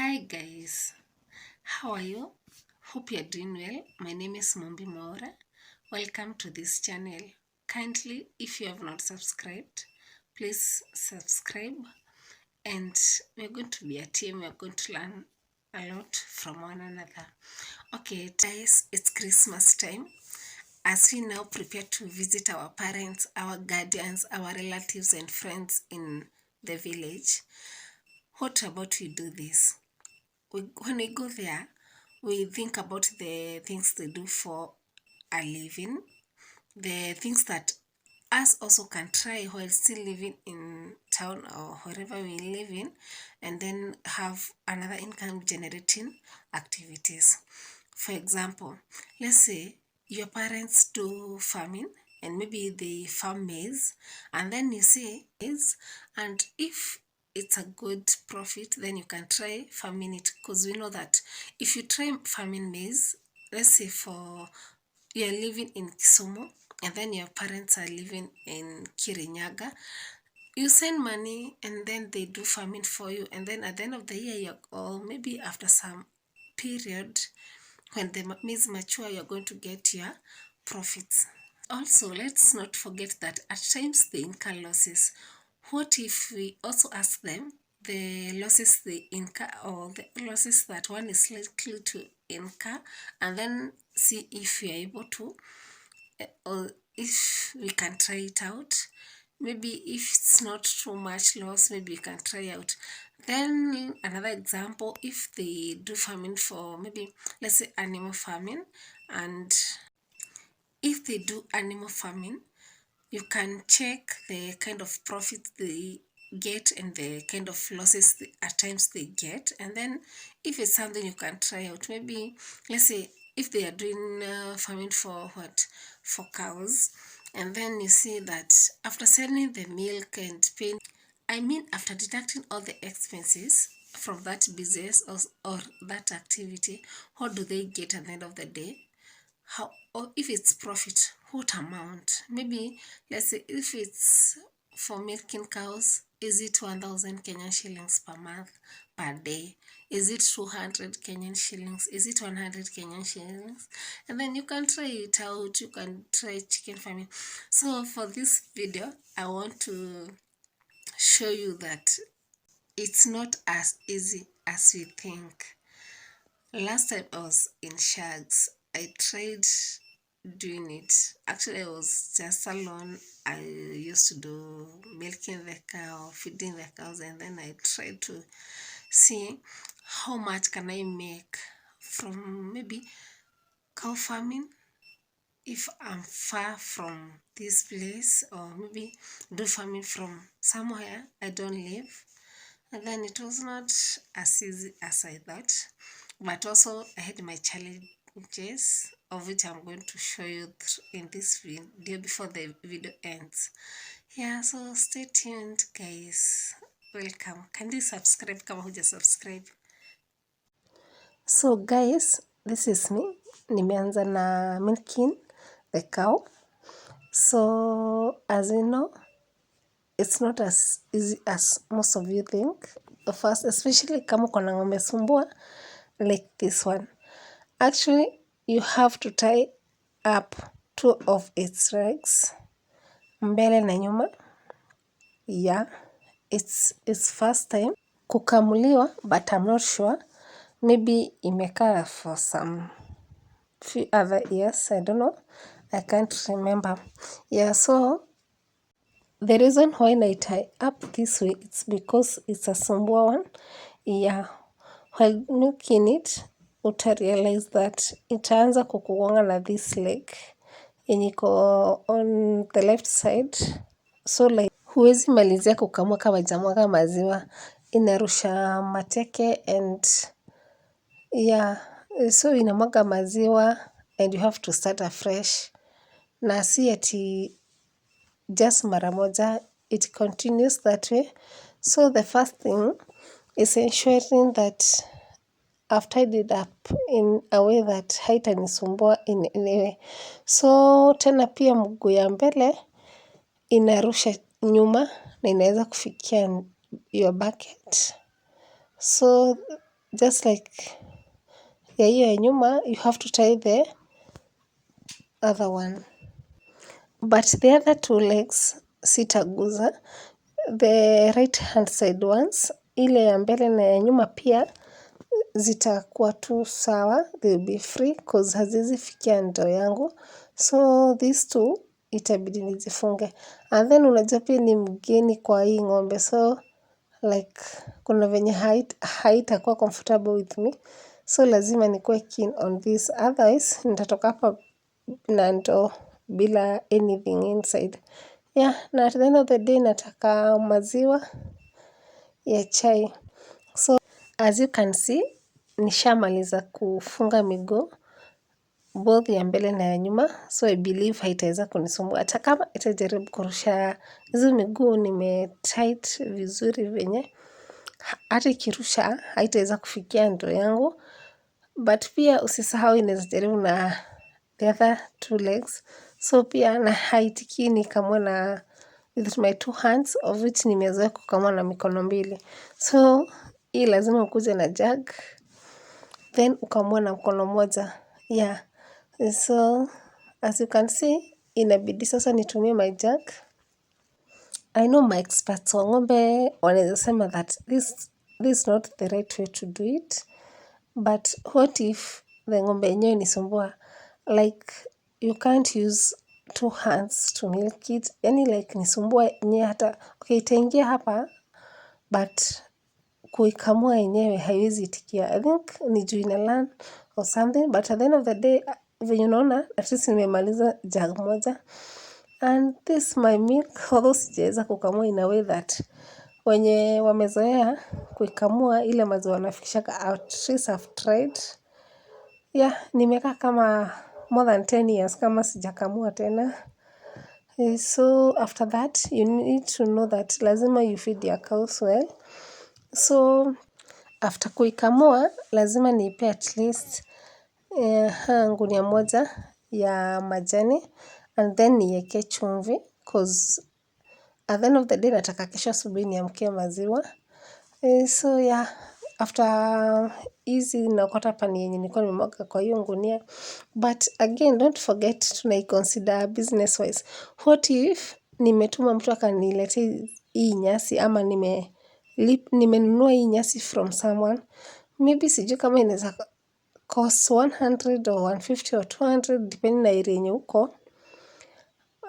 Hi guys, how are you? Hope you're doing well. My name is Mombi Maura. Welcome to this channel. Kindly, if you have not subscribed, please subscribe. And we're going to be a team. We're going to learn a lot from one another. Okay, guys, it's Christmas time. As we now prepare to visit our parents, our guardians, our relatives and friends in the village, what about we do this? When we go there, we think about the things they do for a living, the things that us also can try while still living in town or wherever we live in, and then have another income generating activities. For example, let's say your parents do farming and maybe they farm maize, and then you say maize, and if it's a good profit, then you can try farming it, because we know that if you try farming maize, let's say for you're living in Kisumu and then your parents are living in Kirinyaga, you send money and then they do farming for you, and then at the end of the year, or maybe after some period, when the maize mature, you're going to get your profits. Also, let's not forget that at times they incur losses. What if we also ask them the losses they incur, or the losses that one is likely to incur, and then see if we are able to, or if we can try it out. Maybe if it's not too much loss, maybe you can try out. Then another example, if they do farming for maybe, let's say, animal farming, and if they do animal farming, you can check the kind of profits they get and the kind of losses at times they get, and then if it's something you can try out, maybe let's say if they are doing farming for cows, and then you see that after selling the milk and paying, after deducting all the expenses from that business, or that activity, what do they get at the end of the day? How, or if it's profit, what amount? Maybe let's say if it's for milking cows, is it 1,000 Kenyan shillings per month, per day? Is it 200 Kenyan shillings? Is it 100 Kenyan shillings? And then you can try it out. You can try chicken farming. So for this video, I want to show you that it's not as easy as we think. Last time I was in Shags, I tried doing it. Actually, I was just alone. I used to do milking the cow, feeding the cows, and then I tried to see how much can I make from maybe cow farming if I'm far from this place, or maybe do farming from somewhere I don't live. And then it was not as easy as I thought, but also I had my challenges, of which I'm going to show you in this video before the video ends. Yeah, so stay tuned guys. Welcome. Kindly subscribe kama huja subscribe. So guys, this is me. Nimeanza na milking the cow. So as you know, it's not as easy as most of you think. First, especially kama uko na ng'ombe sumbua like this one. Actually, you have to tie up 2 of its legs, mbele na nyuma. Yeah, it's first time kukamuliwa, but I'm not sure. Maybe imekaa for some few other years. I don't know. I can't remember. Yeah, so the reason why I tie up this way, it's because it's a sumbua one. Yeah, while milking it, utarealize that itaanza kukugonga na this leg yenye iko on the left side. So like huwezi malizia kukamua kama haijamwaga maziwa, inarusha mateke, and yeah, so inamwaga maziwa and you have to start afresh. Na si ati just mara moja, it continues that way. So the first thing is ensuring that I've tied it up in a way that haitanisumbua in any way. So tena pia mguu ya mbele inarusha nyuma na inaweza kufikia your bucket. So just like ya hiyo ya nyuma, you have to tie the other one, but the other two legs sitaguza, the right hand side ones, ile ya mbele na ya nyuma pia zitakuwa tu sawa, they'll be free cause haziwezi fikia ndoo yangu, so these two itabidi nizifunge. And then unajua pia ni mgeni kwa hii ng'ombe, so like kuna venye haitakuwa comfortable with me, so lazima nikuwe keen on this, otherwise nitatoka hapa na ndoo bila anything inside. Yeah, na at the end of the day nataka maziwa ya chai. So as you can see, nishamaliza kufunga miguu both ya mbele na ya nyuma, so I believe haitaweza kunisumbua. Hata kama itajaribu kurusha hizo miguu nimetight vizuri venye, hata ikirusha haitaweza kufikia ndoo yangu, but pia usisahau inaweza jaribu na the other two legs, so pia na haitiki nikamue na with my two hands, of which nimezoea kukamua na mikono mbili, so hii lazima ukuje na jug then ukamue na mkono moja. Yeah, so as you can see inabidi sasa nitumie my jug. I know my experts wa ng'ombe wanaweza sema that this is not the right way to do it, but what if the ng'ombe yenyewe inisumbua, like you can't use two hands to milk it, yani like nisumbua yenyewe, hata okay itaingia hapa but kuikamua yenyewe haiwezi itikia. I think ni juu ina learn or something, but at the end of the day venye unaona at least nimemaliza jug moja, and this my milk, although sijaweza kukamua in a way that wenye wamezoea kuikamua ile maziwa wanafikishaga, at least I've tried. Yeah, nimekaa kama more than 10 years kama sijakamua tena. So after that you need to know that lazima you feed your cows well, so after kuikamua lazima niipe at least gunia moja ya majani, and then niweke chumvi cause at the end of the day nataka kesho asubuhi niamkie maziwa. So yeah, after hizi naokota pani yenye nilikuwa nimemwaga kwa hiyo gunia, but again don't forget tunaiconsider business wise. What if nimetuma mtu akaniletea hii nyasi, ama nimenunua hii nyasi from someone, maybe sijui kama inaweza cost 100 or 150 or 200 depending na area yenye uko,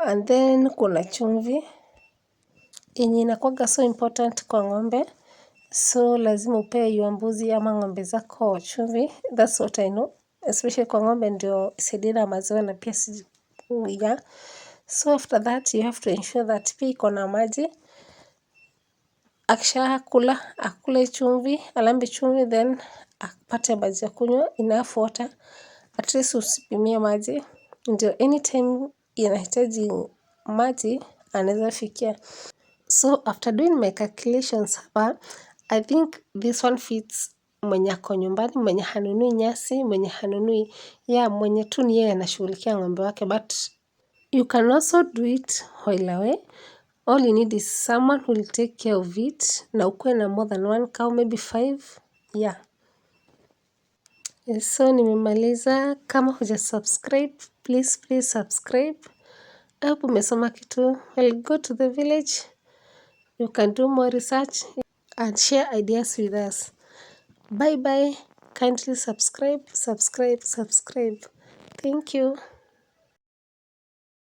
and then kuna chumvi yenye inakuwaga so important kwa ng'ombe, so lazima upee your mbuzi ama ng'ombe zako chumvi. That's what I know, especially kwa ng'ombe ndio isaidie na maziwa na pia yeah. So after that you have to ensure that pia iko na maji, akisha kula akule chumvi, alambe chumvi, then apate maji ya kunywa, enough water, at least usipimie maji, ndio anytime inahitaji maji anaweza fikia. So after doing my calculations hapa, I think this one fits mwenye ako nyumbani, mwenye hanunui nyasi, mwenye hanunui, yeah, mwenye tu ni yeye anashughulikia ng'ombe wake, but you can also do it while away. All you need is someone who will take care of it, na ukuwe na more than one cow, maybe 5. Yeah. So nimemaliza. Kama huja subscribe, please subscribe. I hope umesoma kitu. I'll go to the village. You can do more research and share ideas with us. Bye bye. Kindly subscribe. Thank you.